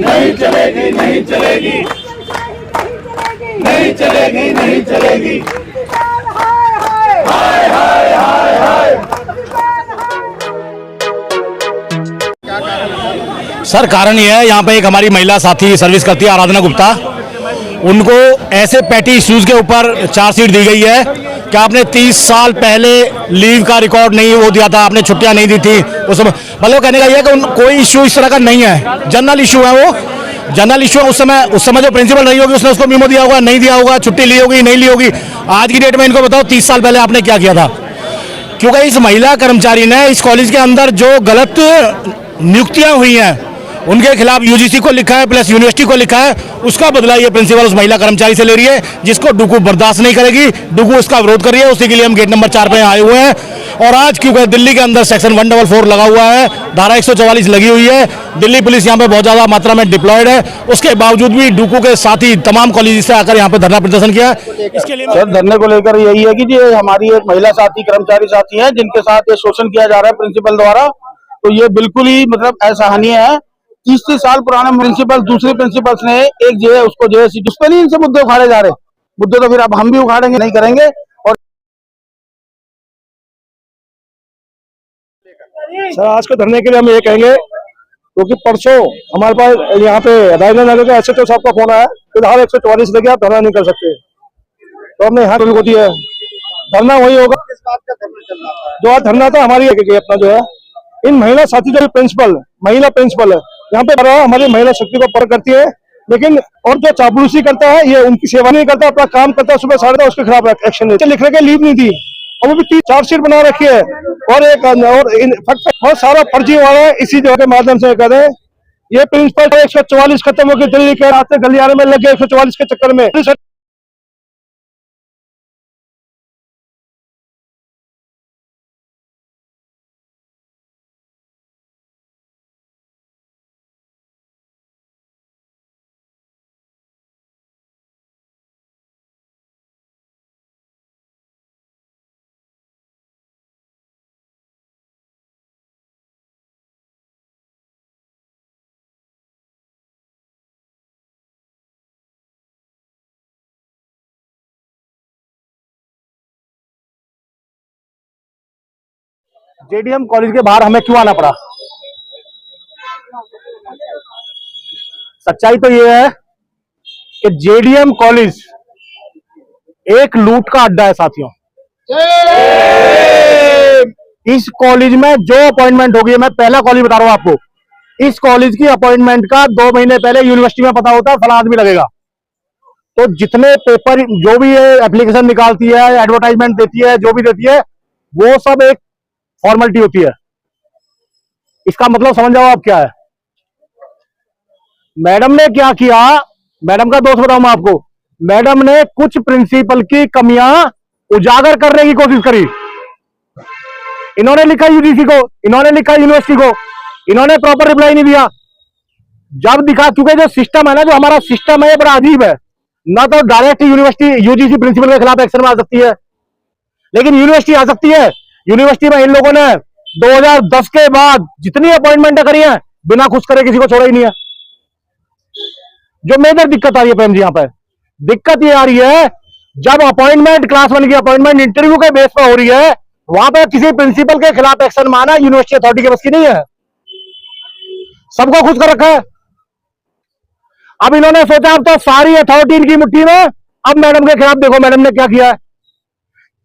नहीं चलेगी, नहीं चलेगी, नहीं चलेगी, नहीं चलेगी। हाय हाय हाय हाय। सर कारण ये है, यहाँ पे एक हमारी महिला साथी सर्विस करती है आराधना गुप्ता, उनको ऐसे पैटी इश्यूज के ऊपर चार्जशीट दी गई है कि आपने 30 साल पहले लीव का रिकॉर्ड नहीं वो दिया था, आपने छुट्टियां नहीं दी थी उस समय। मतलब कहने का ये है कि कोई इश्यू इस तरह का नहीं है, जनरल इशू है, वो जनरल इशू है। उस समय जो प्रिंसिपल रही होगी उसने उसको मेमो दिया होगा, नहीं दिया होगा, छुट्टी ली होगी, नहीं ली होगी। आज की डेट में इनको बताओ 30 साल पहले आपने क्या किया था। क्योंकि इस महिला कर्मचारी ने इस कॉलेज के अंदर जो गलत नियुक्तियां हुई हैं उनके खिलाफ यूजीसी को लिखा है प्लस यूनिवर्सिटी को लिखा है, उसका बदला ये प्रिंसिपल उस महिला कर्मचारी से ले रही है, जिसको डुकू बर्दाश्त नहीं करेगी। डुकू उसका विरोध कर रही है, उसी के लिए हम गेट नंबर 4 पे आए हुए हैं। और आज क्योंकि दिल्ली के अंदर सेक्शन 144 लगा हुआ है, धारा 144 लगी हुई है, दिल्ली पुलिस यहाँ पे बहुत ज्यादा मात्रा में डिप्लॉयड है, उसके बावजूद भी डुकू के साथी तमाम कॉलेज से आकर यहाँ पे धरना प्रदर्शन किया। इसके लिए सर धरने को लेकर यही है कि ये हमारी एक महिला साथी कर्मचारी साथी है जिनके साथ ये शोषण किया जा रहा है प्रिंसिपल द्वारा, तो ये बिल्कुल ही मतलब असहनीय है। 30 साल पुराने प्रिंसिपल दूसरे प्रिंसिपल्स ने एक जो है उसको जो है उस पर नहीं इनसे मुद्दे उखाड़े जा रहे, मुद्दे तो फिर अब हम भी उखाड़ेंगे, नहीं करेंगे। और सर आज के धरने के लिए हम ये कहेंगे क्योंकि परसों हमारे पास यहाँ पे राजेंद्र नगर के एसएचओ साहब का फोन आया कि धारा 144 लेके आप धरना नहीं कर सकते, तो हमने यहाँ को दिया है। धरना वही होगा जो आज धरना था हमारी अपना जो है इन महिला साथी जो महिला प्रिंसिपल है यहाँ पे हमारी महिला शक्ति को पर करती है, लेकिन और जो चापलूसी करता है ये उनकी सेवा नहीं करता, अपना काम करता है सुबह 10:30 उसके खिलाफ एक्शन लेते। लिखने के लीव नहीं दी और वो भी चार्जशीट बना रखी है और एक बहुत सारा फर्जी हुआ है। इसी जगह के माध्यम से कह रहे हैं ये प्रिंसिपल 144 खत्म होकर दिल्ली के रास्ते गलियारे में लग गए 144 के चक्कर में। जेडीएम कॉलेज के बाहर हमें क्यों आना पड़ा? सच्चाई तो ये है कि जेडीएम कॉलेज एक लूट का अड्डा है साथियों। इस कॉलेज में जो अपॉइंटमेंट होगी, मैं पहला कॉलेज बता रहा हूं आपको, इस कॉलेज की अपॉइंटमेंट का 2 महीने पहले यूनिवर्सिटी में पता होता है फला आदमी लगेगा। तो जितने पेपर जो भी एप्लीकेशन निकालती है, एडवर्टाइजमेंट देती है, जो भी देती है, वो सब एक फॉर्मेलिटी होती है। इसका मतलब समझ जाओ आप क्या है। मैडम ने क्या किया, मैडम का दोष बताऊं मैं आपको, मैडम ने कुछ प्रिंसिपल की कमियां उजागर करने की कोशिश करी। इन्होंने लिखा यूजीसी को, इन्होंने लिखा यूनिवर्सिटी को, इन्होंने प्रॉपर रिप्लाई नहीं दिया। जब दिखा, क्योंकि जो सिस्टम है ना, जो हमारा सिस्टम है, ये बड़ा अजीब है। ना तो डायरेक्ट यूनिवर्सिटी यूजीसी प्रिंसिपल के खिलाफ एक्शन में आ सकती है, लेकिन यूनिवर्सिटी आ सकती है। यूनिवर्सिटी में इन लोगों ने 2010 के बाद जितनी अपॉइंटमेंट करी है बिना खुश करे किसी को छोड़ा ही नहीं है। जो मेजर दिक्कत आ रही है प्रेम जी, यहाँ पर दिक्कत ये आ रही है, जब अपॉइंटमेंट क्लास 1 की अपॉइंटमेंट इंटरव्यू के बेस पर हो रही है, वहां पर किसी प्रिंसिपल के खिलाफ एक्शन माना यूनिवर्सिटी अथॉरिटी के बस की नहीं है। सबको खुश कर रखा है। अब इन्होंने सोचा अब तो सारी अथॉरिटी इनकी मुट्ठी में, अब मैडम के खिलाफ देखो मैडम ने क्या किया है।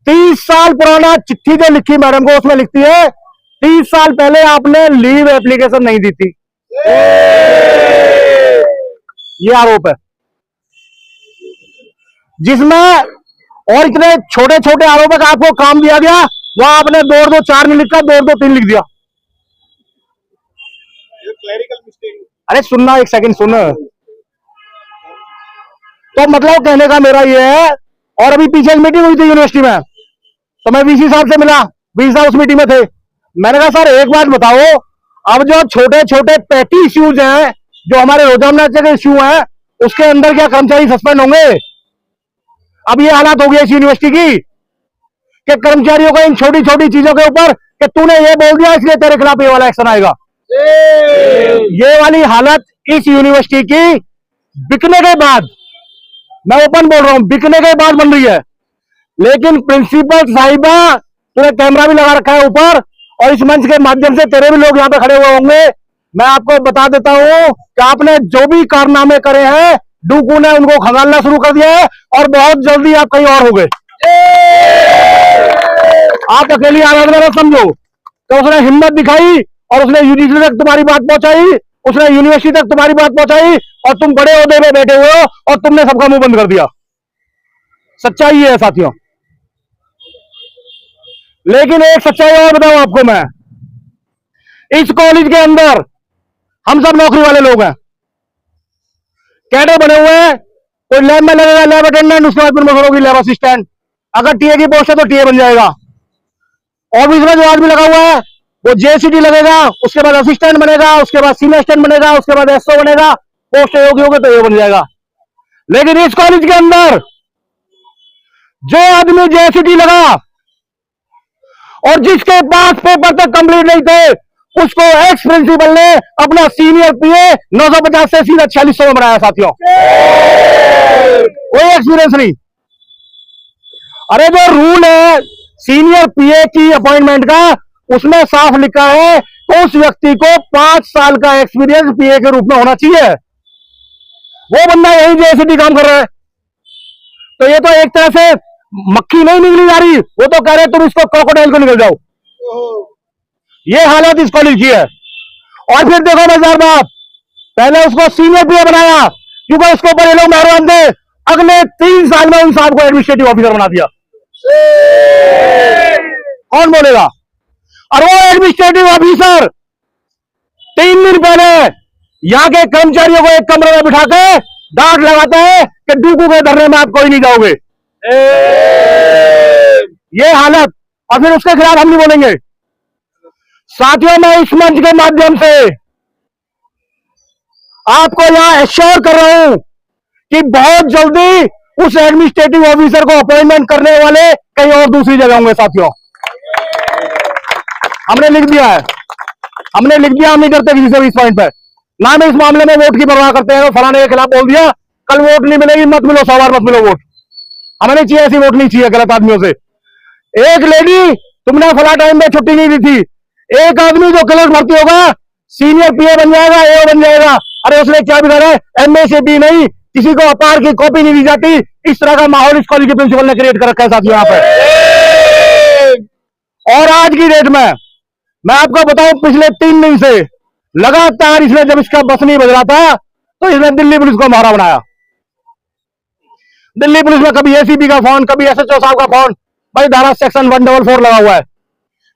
30 साल पुराना चिट्ठी जो लिखी मैडम को, उसमें लिखती है 30 साल पहले आपने लीव एप्लीकेशन नहीं दी थी। ये आरोप है, जिसमें और इतने छोटे छोटे आरोप है कि आपको काम दिया गया, वहां आपने 2-2-4 नहीं लिखा, 2-2-3 लिख दिया। अरे सुनना, एक सेकंड सुन। तो मतलब कहने का मेरा ये है, और अभी पीछे मीटिंग हुई थी यूनिवर्सिटी में, तो मैं वीसी साहब से मिला, वीसी साहब उस मीटिंग में थे। मैंने कहा सर एक बात बताओ, अब जो छोटे छोटे पैटी इश्यूज हैं, जो हमारे रोजाना के इश्यू हैं, उसके अंदर क्या कर्मचारी सस्पेंड होंगे? अब ये हालात हो गई इस यूनिवर्सिटी की कि कर्मचारियों को इन छोटी छोटी चीजों के ऊपर कि तूने ये बोल दिया इसलिए तेरे खिलाफ ये वाला एक्शन आएगा। ये वाली हालत इस यूनिवर्सिटी की बिकने के बाद, मैं ओपन बोल रहा हूं, बिकने के बाद बन रही है। लेकिन प्रिंसिपल साहिबा, तूने कैमरा भी लगा रखा है ऊपर, और इस मंच के माध्यम से तेरे भी लोग यहाँ पे खड़े हुए होंगे, मैं आपको बता देता हूं कि आपने जो भी कारनामे करे हैं, डूकू ने उनको खंगालना शुरू कर दिया है, और बहुत जल्दी आप कहीं और हो गए। आप अकेली आराधना मत समझो। तो उसने हिम्मत दिखाई और उसने यूनिवर्सिटी तक तुम्हारी बात पहुंचाई, उसने यूनिवर्सिटी तक तुम्हारी बात पहुंचाई, और तुम बड़े ओहदे में बैठे हुए हो और तुमने सबका मुंह बंद कर दिया। सच्चाई ये है साथियों। लेकिन एक सच्चाई और बताऊं आपको मैं, इस कॉलेज के अंदर हम सब नौकरी वाले लोग हैं, कैडर बने हुए हैं। कोई लैब में लगेगा लैब अटेंडेंट, उसके बाद प्रमोशन होगी लैब असिस्टेंट। अगर टीए की पोस्ट है तो टीए बन जाएगा। और भी इसमें जो आज भी लगा हुआ है वो जेसीटी लगेगा, उसके बाद असिस्टेंट बनेगा, उसके बाद सीनियर असिस्टेंट बनेगा, उसके बाद एसओ बनेगा। पोस्ट योग्य होगी तो ये बन जाएगा। लेकिन इस कॉलेज के अंदर जो आदमी जेसीटी लगा और जिसके पास पेपर तक कंप्लीट नहीं थे, उसको एक्स प्रिंसिपल ने अपना सीनियर पीए 950 से सीधा 4600 में बनाया साथियों। कोई एक्सपीरियंस नहीं। अरे जो रूल है सीनियर पीए की अपॉइंटमेंट का, उसमें साफ लिखा है तो उस व्यक्ति को 5 साल का एक्सपीरियंस पीए के रूप में होना चाहिए। वो बंदा यही जेसीटी काम कर रहा है। तो ये तो एक तरह से मक्खी नहीं निकली जा रही, वो तो कह रहे तुम इसको क्रोकोडाइल को निकल जाओ। ये हालत इस कॉलेज की है। और फिर देखो मजेदार बात, पहले उसको सीनियर पीए बनाया क्योंकि उसके ऊपर ये लोग मेहरबान थे। अगले 3 साल में उन साहब को एडमिनिस्ट्रेटिव ऑफिसर बना दिया। कौन बोलेगा? और वो एडमिनिस्ट्रेटिव ऑफिसर 3 दिन पहले यहां के कर्मचारियों को एक कमरे में बिठा के डांट लगाता है कि डूकू के धरने में आप कोई नहीं जाओगे। ये हालत, और फिर उसके खिलाफ हम नहीं बोलेंगे। साथियों, मैं इस मंच के माध्यम से आपको यहां एश्योर कर रहा हूं कि बहुत जल्दी उस एडमिनिस्ट्रेटिव ऑफिसर को अपॉइंटमेंट करने वाले कहीं और दूसरी जगह होंगे साथियों। हमने लिख दिया है, हमने लिख दिया। हम नहीं करते किसी से भी इस पॉइंट पर, ना हम इस मामले में वोट की परवाह करते हैं। फलाने के खिलाफ बोल दिया, कल वोट नहीं मिलेगी, मत मिलो, 100 बार मत मिलो वोट। हमें नहीं चाहिए ऐसी वोट, नहीं चाहिए गलत आदमियों से। एक लेडी, तुमने फला टाइम में छुट्टी नहीं दी थी, एक आदमी जो क्लर्क भर्ती होगा सीनियर पीए बन जाएगा, एओ बन जाएगा। अरे उसने क्या बिगाड़ा है? एमए से बी नहीं, किसी को अपार की कॉपी नहीं दी जाती। इस तरह का माहौल इस कॉलेज के प्रिंसिपल ने क्रिएट कर रखा है साथियों यहाँ पे। और आज की डेट में मैं आपको बताऊं, पिछले 3 दिन से लगातार इसने, जब इसका बस नहीं बज रहा था तो इसने दिल्ली पुलिस को मारा बनाया। दिल्ली पुलिस में कभी एसीपी का फोन, कभी एसएचओ साहब का फोन। भाई धारा सेक्शन 144 लगा हुआ है।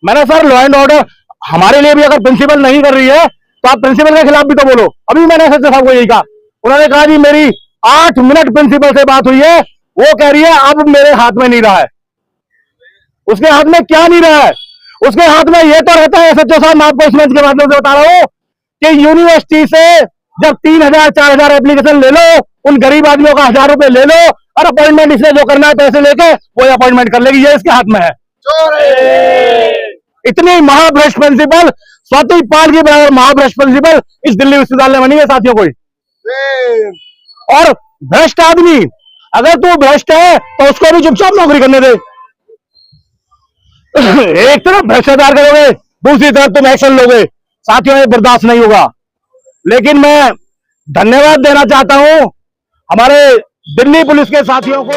मैंने सर लॉ एंड ऑर्डर हमारे लिए भी अगर प्रिंसिपल नहीं कर रही है तो आप प्रिंसिपल के खिलाफ भी तो बोलो। अभी मैंने एसएचओ साहब को यही कहा, उन्होंने कहा जी मेरी 8 मिनट प्रिंसिपल से बात हुई है, वो कह रही है अब मेरे हाथ में नहीं रहा है। उसके हाथ में क्या नहीं रहा है? उसके हाथ में ये तो रहता है एसएचओ साहब, मैं आपको इस मंच के माध्यम से बता रहा हूं कि यूनिवर्सिटी से जब 3000-4000 एप्लीकेशन ले लो, उन गरीब आदमियों का 1000 रुपए ले लो और अपॉइंटमेंट इसने जो करना है पैसे लेके वो अपॉइंटमेंट कर लेगी। ये इसके हाथ में है। इतनी महाभ्रष्ट प्रिंसिपल, स्वाति पाल के बराबर महाभ्रष्ट प्रिंसिपल इस दिल्ली विश्वविद्यालय में नहीं है साथियों कोई। और भ्रष्ट आदमी, अगर तू भ्रष्ट है तो उसको भी चुपचाप नौकरी करने दे। एक तरफ भ्रष्टाचार करोगे, दूसरी तरफ तुम एक्शन लोगे साथियों, ये बर्दाश्त नहीं होगा। लेकिन मैं धन्यवाद देना चाहता हूं हमारे दिल्ली पुलिस के साथियों को।